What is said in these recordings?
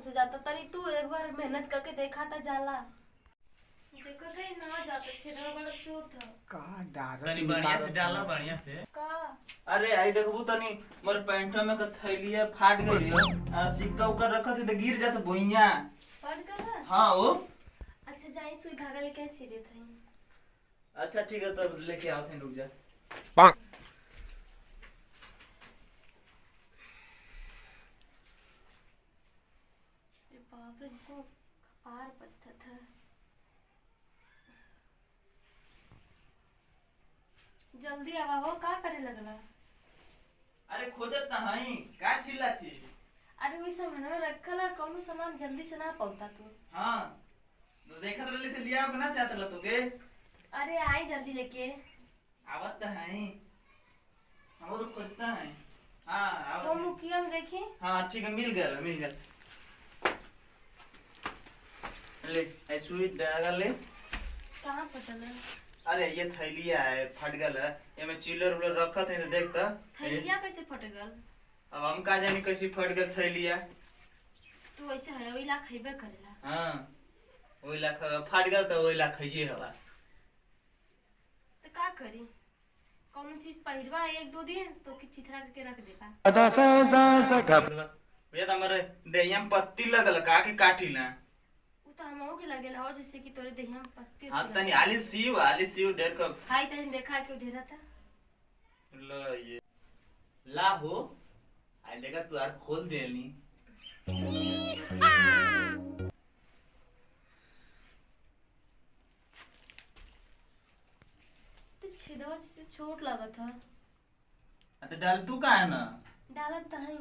हमसे जाता तनी तू एक बार मेहनत करके देखा था जाला देखो थे ना जाता छेड़ा वाला चोट का डार तनी बढ़िया से डाला बढ़िया से। का अरे आई देखबू तनी मोर पैंटो में क थैलिया फाट गइलियो सिक्का उकर रखत है त गिर जात बोइया। फट गया? हां ओ अच्छा जाई सुई धागा लेके सी देत हई। अच्छा ठीक है तब लेके आओ थे रुक जा। बाप रे जिसमें कपार पत्थर था। जल्दी आवा हो का करे लगला? अरे खोजत ना हई का चिल्ला थी। अरे वही सामान रखला कौनो सामान जल्दी से ना पहुंचा तू। हां तो देखत रहले त लियाओ के ना चाचला तोके। अरे आई जल्दी लेके आवत त हई हम तो खोजता है। हां तो आवत मुखिया में देखी। हां ठीक है मिल गया मिल गया। ले ऐ सुई धागा ले। कहां फटल है? अरे ये थैलिया है फट गल है एमे चिल्लर उलर रखत है तो देख त। थैलिया कैसे फट गल? अब हम का जानी कैसी फट गल थैलिया। तू ऐसे है ओइला खइबे करेला। हां ओइला फट गल त ओइला खइए हवा। तो का करी? कौन चीज पहिरवा एक दो दिन तो कि चिथरा करके रख देबा। भैया हमरे देहिया में पत्ती लगल का के काटी ना। उ तो हमहू के लगेला हो जैसे कि तोरे देहिया में पत्ती हां तनी आली सीव ढेर क हाय तनी देखा के ढेरा था। ल ये ला हो आई देखा तू यार खोल देली। तो छेदवा जैसे छोट लगा था। तो डाल तू का है ना डालत नहीं।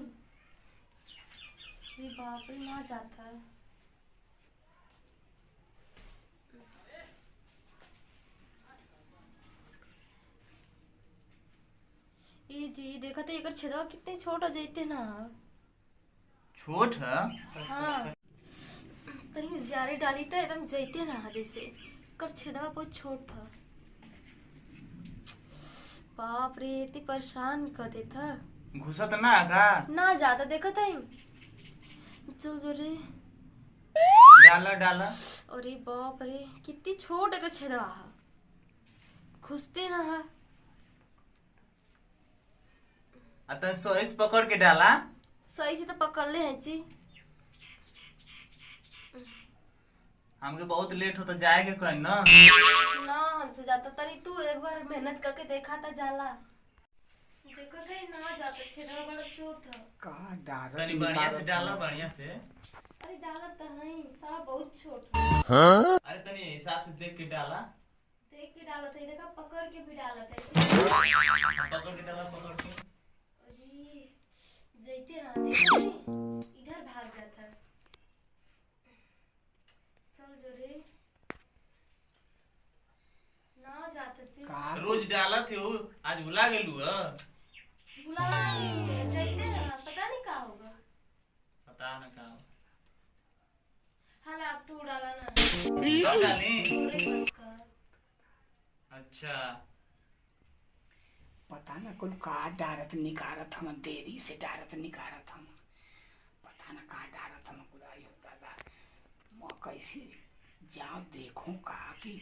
अरे बाप रे ना जाता। ए जी देखा तो एकर छेदवा कितने छोट हो जाते ना। छोट है। हाँ तनी जारे डाली तो एकदम जैते ना जैसे कर छेदवा बहुत छोट है। बाप रे इतनी परेशान कर देता। घुसत ना का ना जाता देखा था चल जो रे डाला डाला। अरे बाप रे कितनी छोट है छेदवा है घुसते ना है। अतः सोइस पकड़ के डाला। सही से तो पकड़ ले है जी। हमके बहुत लेट हो तो जाएगे कहीं ना। ना हमसे जाता तनी तू एक बार मेहनत करके देखा था जाला देखो थे ना जाता छेदवा वाला चोट है। का डार तनी बढ़िया से डाला बढ़िया से। अरे डाला तो है साला बहुत छोट है। अरे तनी हिसाब से देख के डाला। देख के डाला था देखा पकड़ के भी डाला था। पकड़ के डाला पकड़ के। अरे जैते ना देखते इधर भाग जाता। चल जो रे ना जाता जी। का रोज डाला थे वो आज भुला गेलू है। बुला जैते ना पता नहीं क्या होगा। पता ना का हाँ अब तू डाला ना। डाली। अरे बस कर। अच्छा पता ना कुल का डारत निकारत हम देरी से डारत निकारत हम पता ना का डारत हम कुदाई होता था मैं कैसे जाओ देखूं का कि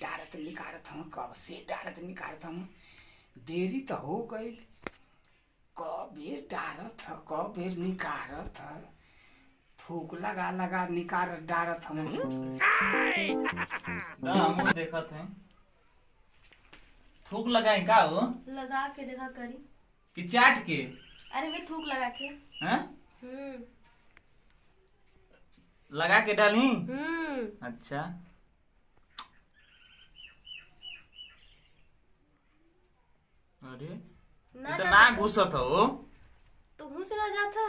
डारत निकारत हम कब से डारत निकारत हम देरी तो हो गई कब बेर डारत है कब बेर निकारत है थूक लगा लगा निकारत डारत हम हम देखत हैं थूक लगाए का हो लगा के देखा करी कि चाट के। अरे वे थूक लगा के हैं लगा के डाली। अच्छा अरे ना इतना घुसत हो तो मुंह से ना जाता।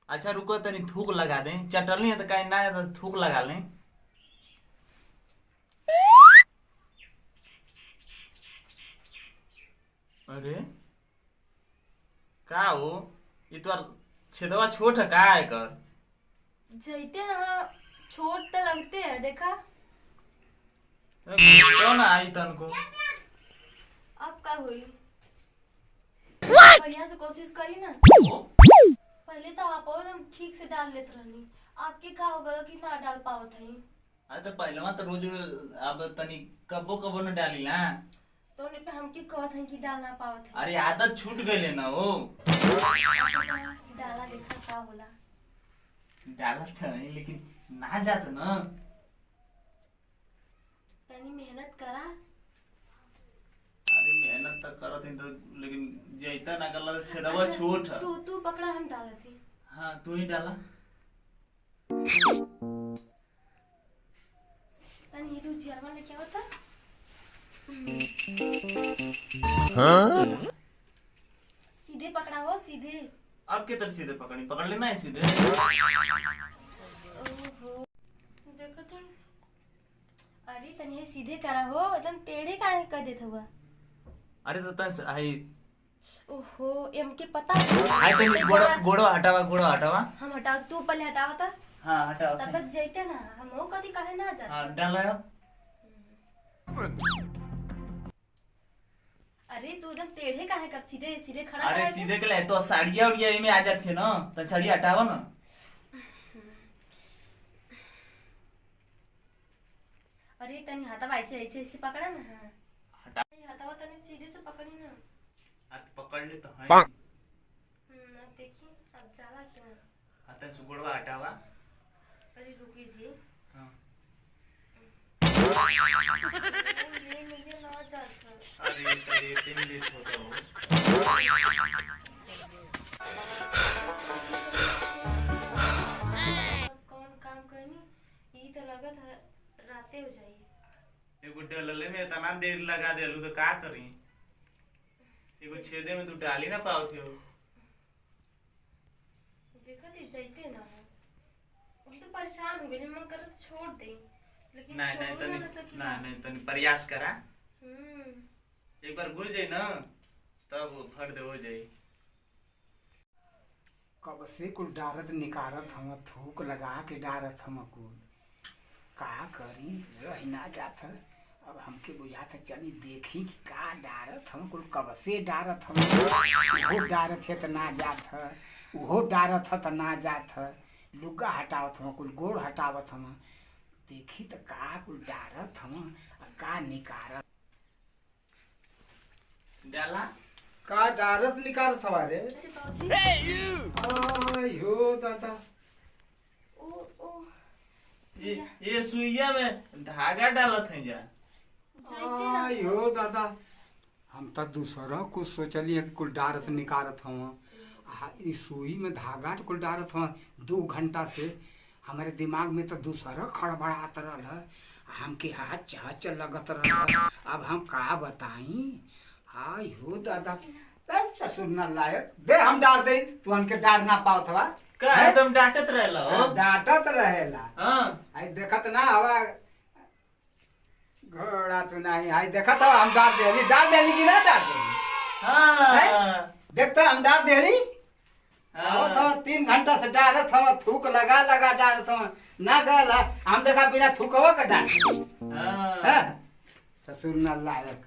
अच्छा रुको तनी थूक लगा दे चटनी है तो कहीं ना तो थूक लगा ले। अरे का हो ये तो छेदवा छोट है का है कर जैते ना छोट तो लगते हैं देखा। तो ना आई तनको अब का हुई बढ़िया से कोशिश करी ना पहले तो आप एकदम ठीक से डाल लेते रहनी, आपके का हो गया कि ना डाल पावत है। अरे तो पहलवा तो रोज अब तनी कबो कबो न डाली ना, तो उन्हें पे हमके कहत है कि डाल ना पावत है। अरे आदत छूट गई ना वो। डाला देखा का होला। डाला था लेकिन ना जात ना। तनी मेहनत करा। अरे मेहनत तो करत हई तो, लेकिन जैता ना गला छेदवा छोट है। तू पकड़ा, हम डाला थी। हाँ तू ही डाला। तनी ये रुचियार वाले क्या होता? सीधे पकड़ा हो, सीधे। अब के तरह सीधे पकड़ी, पकड़ लेना है सीधे। ओहो, देखो तुम। अरे तनी ये सीधे करा हो, एकदम टेढ़े काहे कर देत हुआ। अरे तो तस आई ओहो, एमके पता आई तनी गोड़ो हटावा। हम हटाओ, तू पहले हटावा था। हाँ हटाओ। तब तक जैते ना, हम वो कदी काहे ना जाते। हाँ डाला। अरे तू एकदम टेढ़े काहे कर, सीधे सीधे खड़ा अरे रहे। सीधे के लिए तो साड़िया उड़िया में आ जाती है ना, तो साड़ी हटावा ना। अरे तनी हटावा, ऐसे ऐसे ऐसे पकड़ा ना। हाँ हटा। हटावा, तनी सीधे से पकड़ी ना। हाथ पकड़ ले तो है। अब देखिए अब जाला क्यों। हाथ से गोड़वा हटावा। अरे रुकी जी। हाँ। ये मुझे ना जाता। अरे तेरे तीन लेट होता हो। कौन काम करनी, ये तो लगा था राते हो जाए। एगो डलले में इतना देर लगा देलू तो का करी। एगो छेदे में तू डाली ना पाओ थे। देखा थी जाते ना, हम तो परेशान हो गए, मन कर तो छोड़ दे, लेकिन नहीं नहीं छोड़ ना तनी सकी। नहीं तनी प्रयास करा। हम्म। एक बार घुस जाए ना तब फर्द हो जाए। कब से कुल डारत निकारत हम, थूक लगा के डारत हम कुल का करी, रह ना जात। अब हमके बुझात चली देखी कि का डारत हम कुल, कब से डारत हम। वो डारत है तो ना जात है, वो डारत है तो ना जात है। लुगा हटावत हम कुल, गोड़ हटावत हम, देखी तो का कुल डारत हम का निकारत। डाला का डारत निकारत हमारे। अरे बाबूजी, आयो दादा, ओ ओ ये सुइया में धागा डालत है जा। जाते ना। आयो दादा, हम तो दूसरा कुछ सोचलिए कि कुल डारत निकारत हम। इस सुई में धागा कुल डारत हम। 2 घंटा से हमारे दिमाग में तो दूसरा खड़बड़ात रहल, हमके हाथ चहच लगत रहल। अब हम का बताई। आयो दादा, ससुर न लायक दे, हम डार दे, तू हमके डार ना पाओ था। का एकदम डांटत रहला हो। डांटत रहेला। हां आई देखत ना हवा घोड़ा तू नहीं। आई देखत हवा हम डार देली कि ना डार देली। हां देखता हम डार देली। हाँ। तो 3 घंटा से डारत हम, थूक लगा डारत हम ना गल। हम देखा बिना थूकवा का डार। हां ससुर न लायक।